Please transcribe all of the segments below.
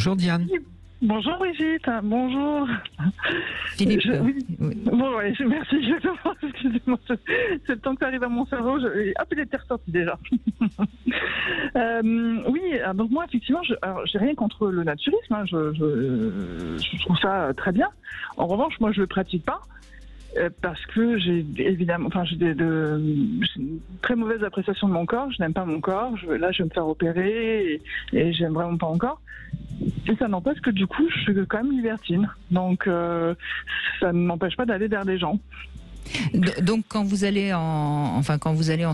Bonjour Diane. Bonjour Brigitte, bonjour. Philippe. Oui. Oui. Bon, ouais, merci. Excusez-moi, c'est le temps que ça arrive à mon cerveau. Hop, il était ressorti déjà. Oui, donc moi, effectivement, j'ai rien contre le naturisme. Hein, je trouve ça très bien. En revanche, moi, je le pratique pas. Parce que j'ai évidemment, j'ai une très mauvaise appréciation de mon corps. Je n'aime pas mon corps. Là, je vais me faire opérer et j'aime vraiment pas mon corps. Et ça n'empêche que du coup, je suis quand même libertine. Donc, ça ne m'empêche pas d'aller vers des gens. Donc, quand vous allez en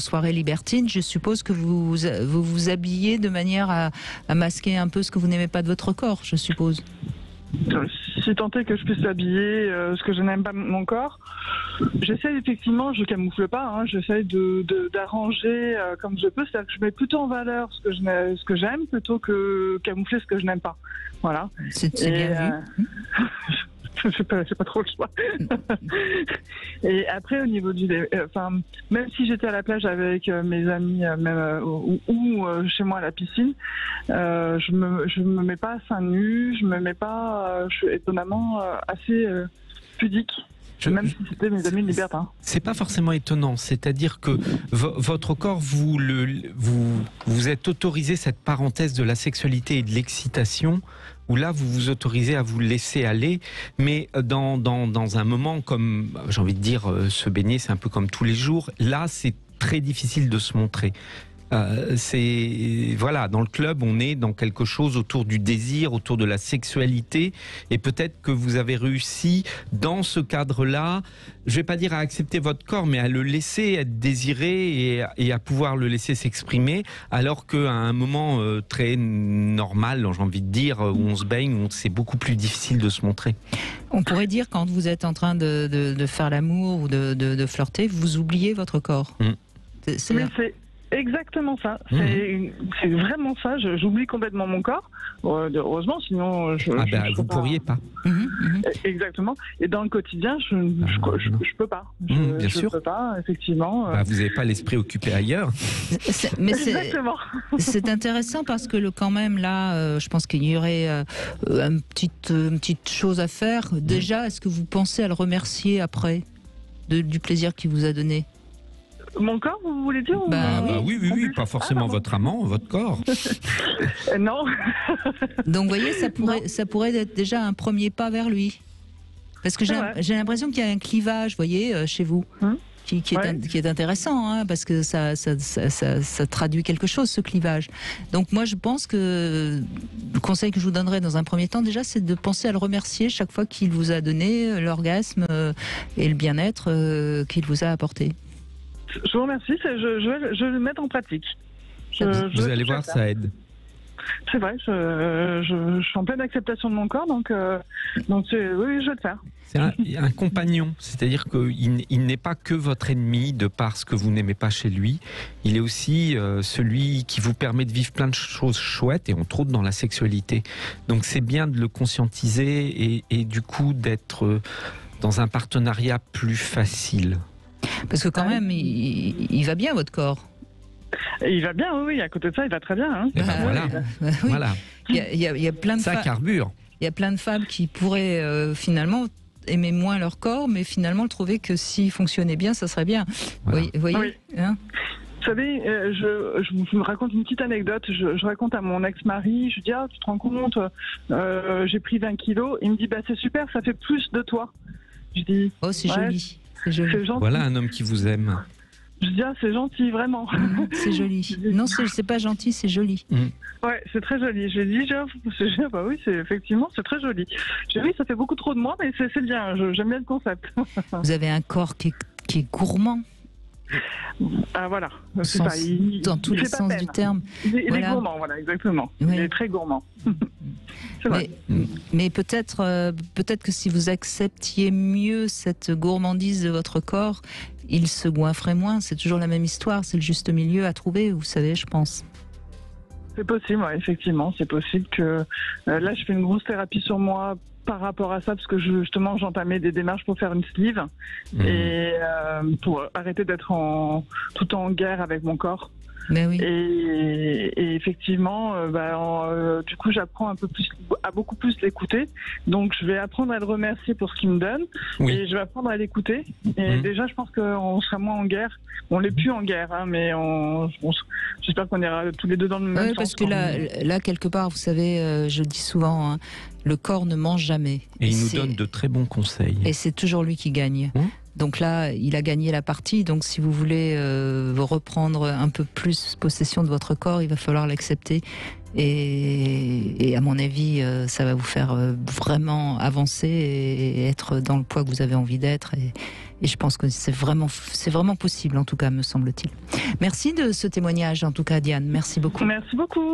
soirée libertine, je suppose que vous habillez de manière à masquer un peu ce que vous n'aimez pas de votre corps, je suppose. Si tant est que je puisse habiller ce que je n'aime pas mon corps, j'essaie effectivement, je camoufle pas, hein, j'essaie d'arranger comme je peux, c'est-à-dire que je mets plutôt en valeur ce que j'aime plutôt que camoufler ce que je n'aime pas. Voilà. C'est bien vu. C'est pas trop le choix. Et après, au niveau même si j'étais à la plage avec mes amis, ou chez moi à la piscine, je me mets pas seins nus, je me mets pas, je suis étonnamment assez pudique. Même si c'était mes amis libertins. C'est pas forcément étonnant, c'est-à-dire que votre corps, vous êtes autorisé cette parenthèse de la sexualité et de l'excitation, où là vous vous autorisez à vous laisser aller, mais dans un moment comme, j'ai envie de dire, se baigner, c'est un peu comme tous les jours, là c'est très difficile de se montrer. Voilà, dans le club, on est dans quelque chose autour du désir, autour de la sexualité, et peut-être que vous avez réussi dans ce cadre-là, je vais pas dire à accepter votre corps, mais à le laisser être désiré et à pouvoir le laisser s'exprimer, alors qu'à un moment très normal, j'ai envie de dire, où on se baigne, où c'est beaucoup plus difficile de se montrer. On pourrait dire, quand vous êtes en train de faire l'amour ou de flirter, vous oubliez votre corps. C'est exactement ça. C'est vraiment ça. J'oublie complètement mon corps. Heureusement, sinon vous pourriez pas. Exactement. Et dans le quotidien, je peux pas. Bien sûr. Je peux pas, effectivement. Vous n'avez pas l'esprit occupé ailleurs. Exactement. C'est intéressant parce que quand même là, je pense qu'il y aurait une petite chose à faire. Déjà, est-ce que vous pensez à le remercier après du plaisir qu'il vous a donné? Mon corps, vous voulez dire? Oui, pas forcément votre amant, votre corps. Non. Donc, vous voyez, ça pourrait être déjà un premier pas vers lui. Parce que j'ai l'impression qu'il y a un clivage, vous voyez, chez vous, qui est intéressant, hein, parce que ça traduit quelque chose, ce clivage. Donc, moi, je pense que le conseil que je vous donnerais dans un premier temps, déjà, c'est de penser à le remercier chaque fois qu'il vous a donné l'orgasme et le bien-être qu'il vous a apporté. Je vous remercie, je vais le mettre en pratique. Vous allez voir, ça aide. C'est vrai, je suis en pleine acceptation de mon corps, donc oui, je vais le faire. C'est un compagnon, c'est-à-dire qu'il n'est pas que votre ennemi de par ce que vous n'aimez pas chez lui, il est aussi celui qui vous permet de vivre plein de choses chouettes, et entre autres dans la sexualité. Donc c'est bien de le conscientiser et du coup d'être dans un partenariat plus facile. Parce que quand même, il va bien, votre corps. Il va bien, oui. À côté de ça, il va très bien. Hein. Voilà. Il y a plein de ça carbure. Il y a plein de femmes qui pourraient finalement aimer moins leur corps, mais finalement trouver que s'il fonctionnait bien, ça serait bien. Voilà. Vous voyez, oui. Hein? Vous savez, je me raconte une petite anecdote. Je raconte à mon ex-mari, je dis, tu te rends compte, j'ai pris 20 kilos. Il me dit, c'est super, ça fait plus de toi. Je dis, c'est joli. C'est joli. Voilà un homme qui vous aime. Je dis, c'est gentil, vraiment. C'est joli. Non, c'est pas gentil, c'est joli. Ouais, c'est très joli. J'ai dit, oui, effectivement, c'est très joli. J'ai dit, oui, ça fait beaucoup trop de moi, mais c'est bien, j'aime bien le concept. Vous avez un corps qui est gourmand. Voilà. Dans tous les sens du terme. Il est gourmand, voilà, exactement. Oui. Il est très gourmand. Mais peut-être que si vous acceptiez mieux cette gourmandise de votre corps, il se goinfrerait moins. C'est toujours la même histoire, c'est le juste milieu à trouver, vous savez, je pense. C'est possible, effectivement, c'est possible que... là, je fais une grosse thérapie sur moi par rapport à ça, parce que justement, j'entamais des démarches pour faire une sleeve, et pour arrêter d'être tout en guerre avec mon corps. Mais oui. Et effectivement, du coup, j'apprends à beaucoup plus l'écouter. Donc, je vais apprendre à le remercier pour ce qu'il me donne, et je vais apprendre à l'écouter. Et déjà, je pense qu'on sera moins en guerre. On l'est plus en guerre, hein, mais j'espère qu'on ira tous les deux dans le même sens. Parce que là, quelque part, vous savez, je dis souvent, hein, le corps ne mange jamais. Et il nous donne de très bons conseils. Et c'est toujours lui qui gagne. Donc là, il a gagné la partie. Donc si vous voulez reprendre un peu plus possession de votre corps, il va falloir l'accepter. Et à mon avis, ça va vous faire vraiment avancer et être dans le poids que vous avez envie d'être. Et je pense que c'est vraiment possible, en tout cas, me semble-t-il. Merci de ce témoignage, en tout cas, Diane. Merci beaucoup. Merci beaucoup.